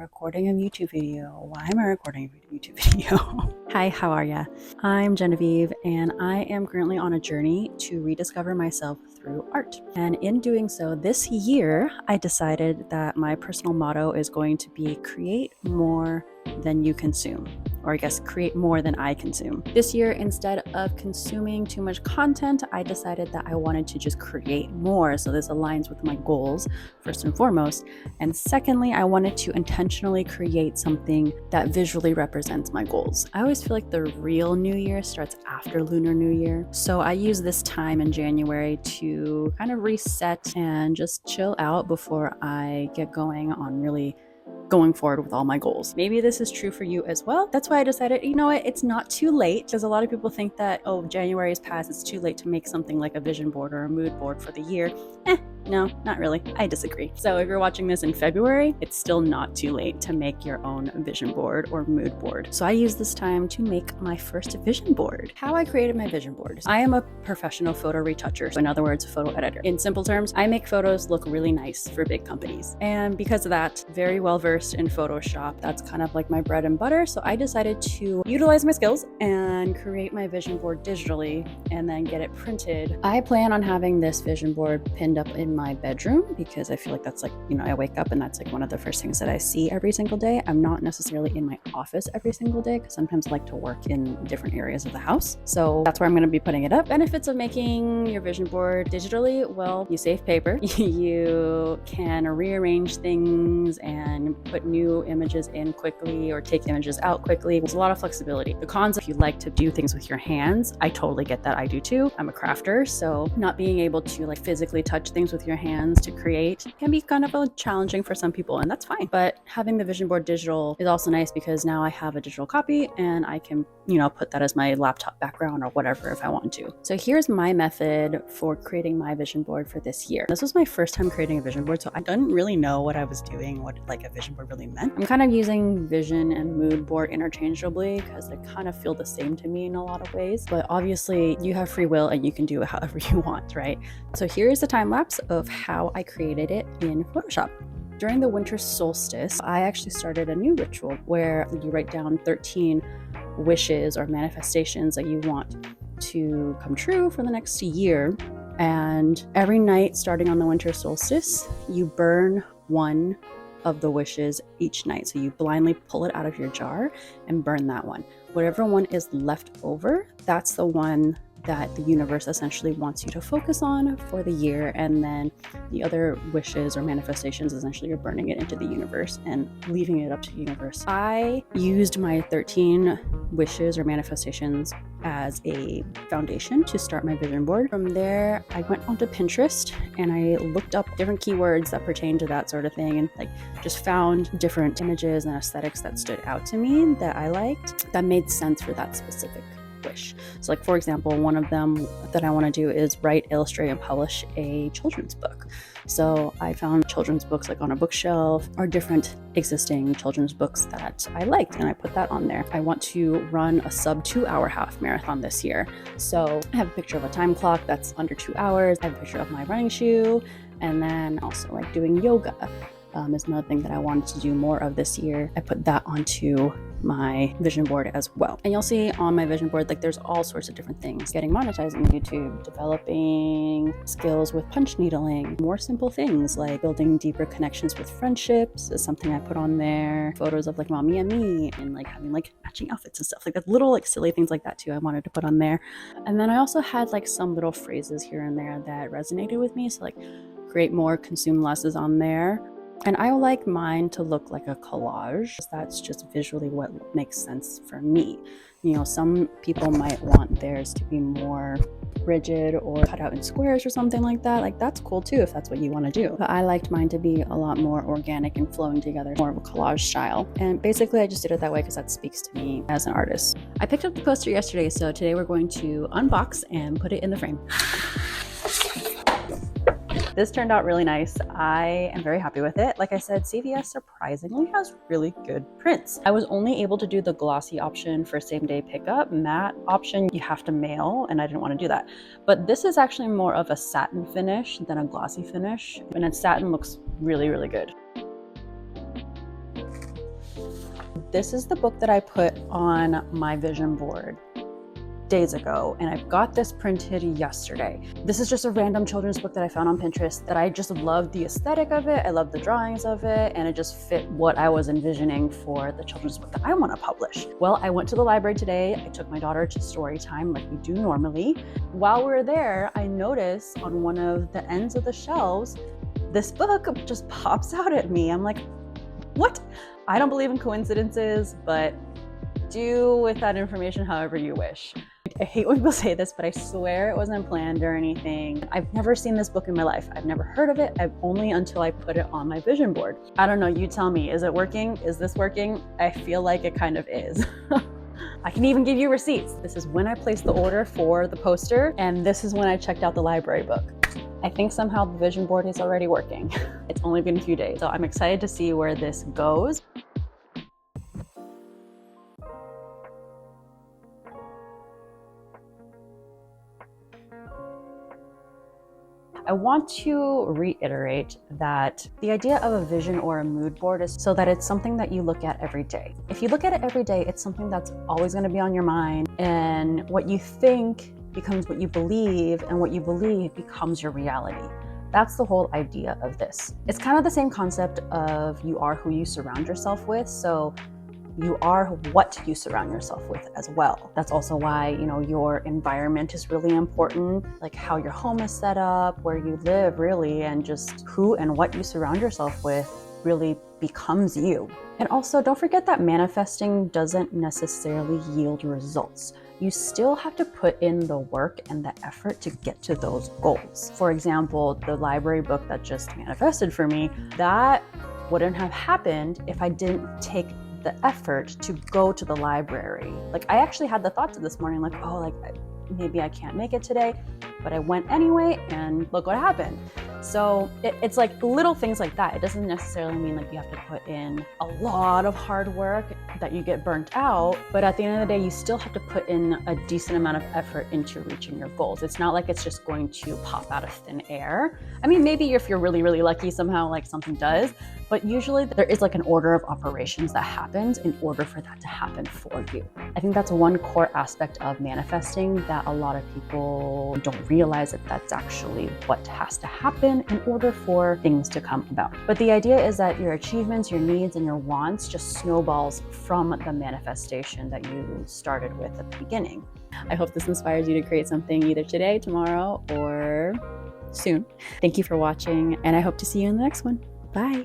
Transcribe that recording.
recording a YouTube video. Why am I recording a YouTube video? Hi, how are ya? I'm Genevieve, and I am currently on a journey to rediscover myself through art. And in doing so, this year, I decided that my personal motto is going to be create more than you consume. Or I guess create more than I consume. This year, instead of consuming too much content, I decided that I wanted to just create more. So this aligns with my goals, first and foremost. And secondly, I wanted to intentionally create something that visually represents my goals. I always feel like the real New Year starts after Lunar New Year. So I use this time in January to kind of reset and just chill out before I get going on really going forward with all my goals. Maybe this is true for you as well. That's why I decided, you know what, it's not too late, because a lot of people think that, oh, January is past, it's too late to make something like a vision board or a mood board for the year. No, not really. I disagree. So if you're watching this in February, it's still not too late to make your own vision board or mood board. So I use this time to make my first vision board. How I created my vision board. I am a professional photo retoucher. So in other words, photo editor. In simple terms, I make photos look really nice for big companies. And because of that, very well versed in Photoshop. That's kind of like my bread and butter. So I decided to utilize my skills and create my vision board digitally and then get it printed. I plan on having this vision board pinned up in my bedroom because I feel like that's like, I wake up and that's like one of the first things that I see every single day. I'm not necessarily in my office every single day because sometimes I like to work in different areas of the house. So that's where I'm going to be putting it up. Benefits of making your vision board digitally: well, you save paper, you can rearrange things and put new images in quickly or take images out quickly. There's a lot of flexibility. The cons, if you like to do things with your hands, I totally get that. I do too. I'm a crafter, so not being able to like physically touch things with your hands to create can be kind of challenging for some people, and that's fine. But having the vision board digital is also nice because now I have a digital copy and I can, put that as my laptop background or whatever if I want to. So here's my method for creating my vision board for this year. This was my first time creating a vision board, so I didn't really know what I was doing, what like a vision board really meant. I'm kind of using vision and mood board interchangeably because they kind of feel the same to me in a lot of ways, but obviously you have free will and you can do it however you want, right? So here's the time lapse of how I created it in Photoshop. During the winter solstice, I actually started a new ritual where you write down 13 wishes or manifestations that you want to come true for the next year. And every night starting on the winter solstice, you burn one of the wishes each night. So you blindly pull it out of your jar and burn that one. Whatever one is left over, that's the one that the universe essentially wants you to focus on for the year. And then the other wishes or manifestations, essentially you're burning it into the universe and leaving it up to the universe. I used my 13 wishes or manifestations as a foundation to start my vision board. From there, I went onto Pinterest and I looked up different keywords that pertain to that sort of thing and just found different images and aesthetics that stood out to me that I liked that made sense for that specific wish. So for example, one of them that I want to do is write, illustrate, and publish a children's book. So I found children's books on a bookshelf or different existing children's books that I liked, and I put that on there. I want to run a sub 2-hour half marathon this year. So I have a picture of a time clock that's under 2 hours. I have a picture of my running shoe, and then also doing yoga is another thing that I wanted to do more of this year. I put that onto my vision board as well. And you'll see on my vision board, there's all sorts of different things. Getting monetized on YouTube, developing skills with punch needling, more simple things like building deeper connections with friendships is something I put on there. Photos of mommy and me and having matching outfits and stuff that, little silly things like that too I wanted to put on there. And then I also had some little phrases here and there that resonated with me. So create more, consume less is on there. And I like mine to look like a collage. That's just visually what makes sense for me. Some people might want theirs to be more rigid or cut out in squares or something like that. That's cool too if that's what you want to do. But I liked mine to be a lot more organic and flowing together, more of a collage style. And basically I just did it that way because that speaks to me as an artist. I picked up the poster yesterday, so today we're going to unbox and put it in the frame. This turned out really nice. I am very happy with it. Like I said, CVS surprisingly has really good prints. I was only able to do the glossy option for same day pickup. Matte option, you have to mail, and I didn't want to do that. But this is actually more of a satin finish than a glossy finish. And then satin looks really, really good. This is the book that I put on my vision board days ago, and I got this printed yesterday. This is just a random children's book that I found on Pinterest that I just loved the aesthetic of it. I loved the drawings of it, and it just fit what I was envisioning for the children's book that I want to publish. Well, I went to the library today. I took my daughter to story time like we do normally. While we were there, I noticed on one of the ends of the shelves, this book just pops out at me. I'm like, what? I don't believe in coincidences, but do with that information however you wish. I hate when people say this, but I swear it wasn't planned or anything. I've never seen this book in my life. I've never heard of it. Only until I put it on my vision board. I don't know, you tell me, is it working? Is this working? I feel like it kind of is. I can even give you receipts. This is when I placed the order for the poster, and this is when I checked out the library book. I think somehow the vision board is already working. It's only been a few days, so I'm excited to see where this goes. I want to reiterate that the idea of a vision or a mood board is so that it's something that you look at every day. If you look at it every day, it's something that's always going to be on your mind, and what you think becomes what you believe, and what you believe becomes your reality. That's the whole idea of this. It's kind of the same concept of you are who you surround yourself with. So you are what you surround yourself with as well. That's also why, your environment is really important, like how your home is set up, where you live really, and just who and what you surround yourself with really becomes you. And also don't forget that manifesting doesn't necessarily yield results. You still have to put in the work and the effort to get to those goals. For example, the library book that just manifested for me, that wouldn't have happened if I didn't take the effort to go to the library. Like, I actually had the thoughts this morning, like, maybe I can't make it today, but I went anyway, and look what happened. So it's like little things like that. It doesn't necessarily mean like you have to put in a lot of hard work that you get burnt out, but at the end of the day, you still have to put in a decent amount of effort into reaching your goals. It's not like it's just going to pop out of thin air. I mean, maybe if you're really, really lucky, somehow like something does, but usually there is like an order of operations that happens in order for that to happen for you. I think that's one core aspect of manifesting that a lot of people don't realize, that that's actually what has to happen in order for things to come about. But the idea is that your achievements, your needs, and your wants just snowballs from the manifestation that you started with at the beginning. I hope this inspires you to create something either today, tomorrow, or soon. Thank you for watching, and I hope to see you in the next one. Bye.